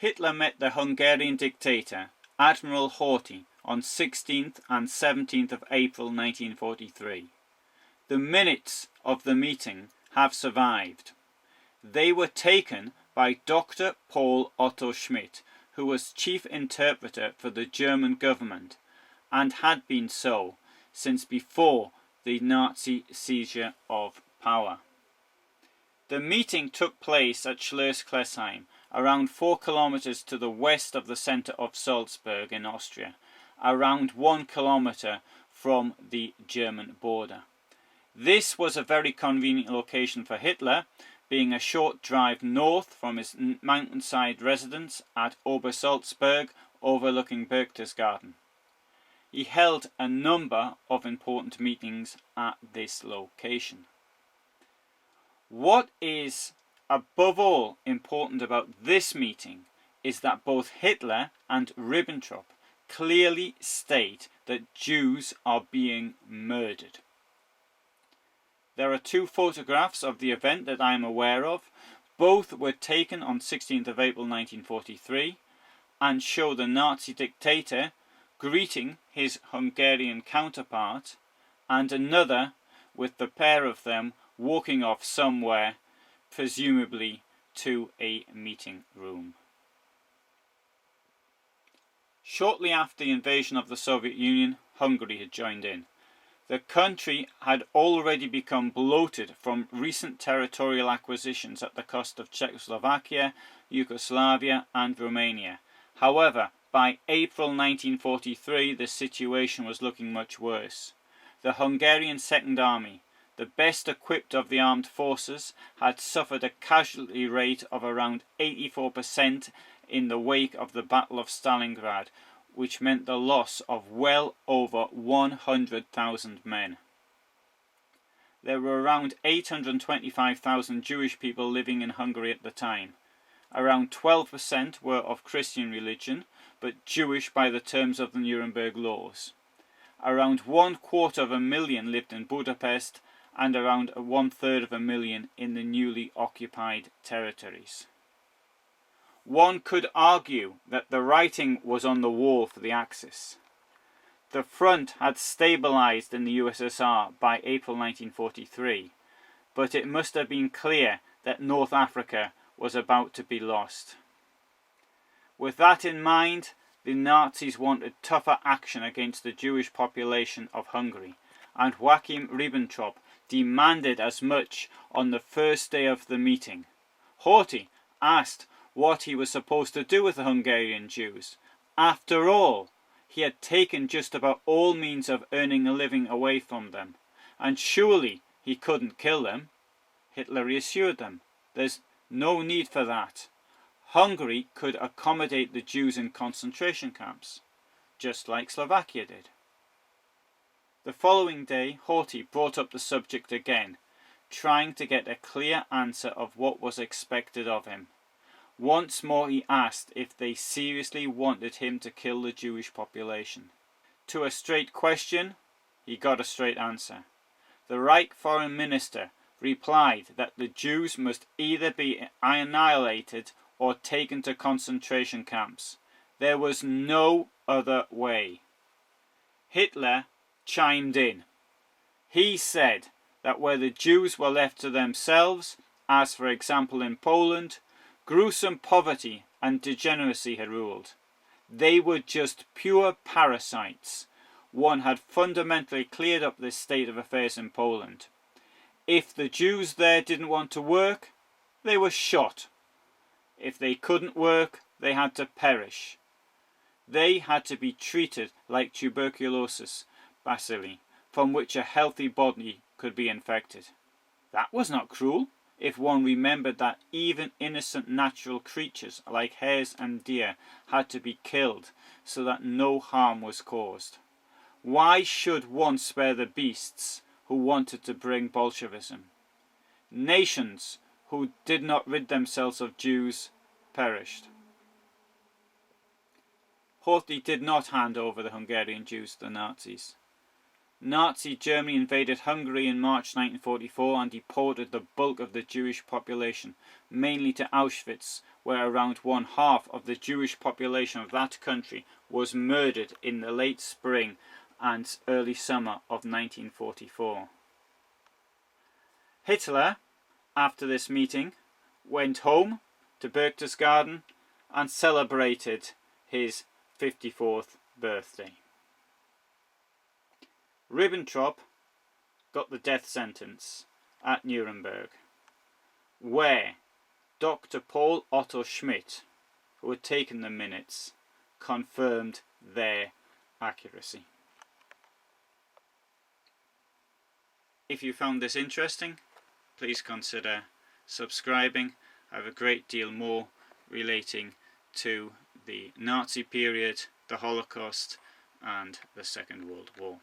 Hitler met the Hungarian dictator, Admiral Horthy, on 16th and 17th of April 1943. The minutes of the meeting have survived. They were taken by Dr. Paul Otto Schmidt, who was chief interpreter for the German government, and had been so since before the Nazi seizure of power. The meeting took place at Schloss Klessheim, around 4 kilometers to the west of the center of Salzburg in Austria, around 1 kilometer from the German border. This was a very convenient location for Hitler, being a short drive north from his mountainside residence at Obersalzberg, overlooking Berchtesgaden. He held a number of important meetings at this location. What is above all important about this meeting is that both Hitler and Ribbentrop clearly state that Jews are being murdered. There are 2 photographs of the event that I am aware of. Both were taken on 16th of April 1943 and show the Nazi dictator greeting his Hungarian counterpart, and another with the pair of them walking off somewhere, presumably to a meeting room. Shortly after the invasion of the Soviet Union, Hungary had joined in. The country had already become bloated from recent territorial acquisitions at the cost of Czechoslovakia, Yugoslavia and Romania. However, by April 1943 the situation was looking much worse. The Hungarian Second Army, the best equipped of the armed forces, had suffered a casualty rate of around 84% in the wake of the Battle of Stalingrad, which meant the loss of well over 100,000 men. There were around 825,000 Jewish people living in Hungary at the time. Around 12% were of Christian religion, but Jewish by the terms of the Nuremberg laws. Around 250,000 lived in Budapest, and around 1/3 in the newly occupied territories. One could argue that the writing was on the wall for the Axis. The front had stabilized in the USSR by April 1943, but it must have been clear that North Africa was about to be lost. With that in mind, the Nazis wanted tougher action against the Jewish population of Hungary, and Joachim Ribbentrop demanded as much on the first day of the meeting. Horthy asked what he was supposed to do with the Hungarian Jews. After all, he had taken just about all means of earning a living away from them, and surely he couldn't kill them. Hitler reassured them, there's no need for that. Hungary could accommodate the Jews in concentration camps, just like Slovakia did. The following day, Horthy brought up the subject again, trying to get a clear answer of what was expected of him. Once more he asked if they seriously wanted him to kill the Jewish population. To a straight question, he got a straight answer. The Reich Foreign Minister replied that the Jews must either be annihilated or taken to concentration camps. There was no other way. Hitler chimed in. He said that where the Jews were left to themselves, as for example in Poland, gruesome poverty and degeneracy had ruled. They were just pure parasites. One had fundamentally cleared up this state of affairs in Poland. If the Jews there didn't want to work, they were shot. If they couldn't work, they had to perish. They had to be treated like tuberculosis bacilli, from which a healthy body could be infected. That was not cruel, if one remembered that even innocent natural creatures like hares and deer had to be killed so that no harm was caused. Why should one spare the beasts who wanted to bring Bolshevism? Nations who did not rid themselves of Jews perished. Horthy did not hand over the Hungarian Jews to the Nazis. Nazi Germany invaded Hungary in March 1944 and deported the bulk of the Jewish population, mainly to Auschwitz, where around 1/2 of the Jewish population of that country was murdered in the late spring and early summer of 1944. Hitler, after this meeting, went home to Berchtesgaden and celebrated his 54th birthday. Ribbentrop got the death sentence at Nuremberg, where Dr. Paul Otto Schmidt, who had taken the minutes, confirmed their accuracy. If you found this interesting, please consider subscribing. I have a great deal more relating to the Nazi period, the Holocaust, and the Second World War.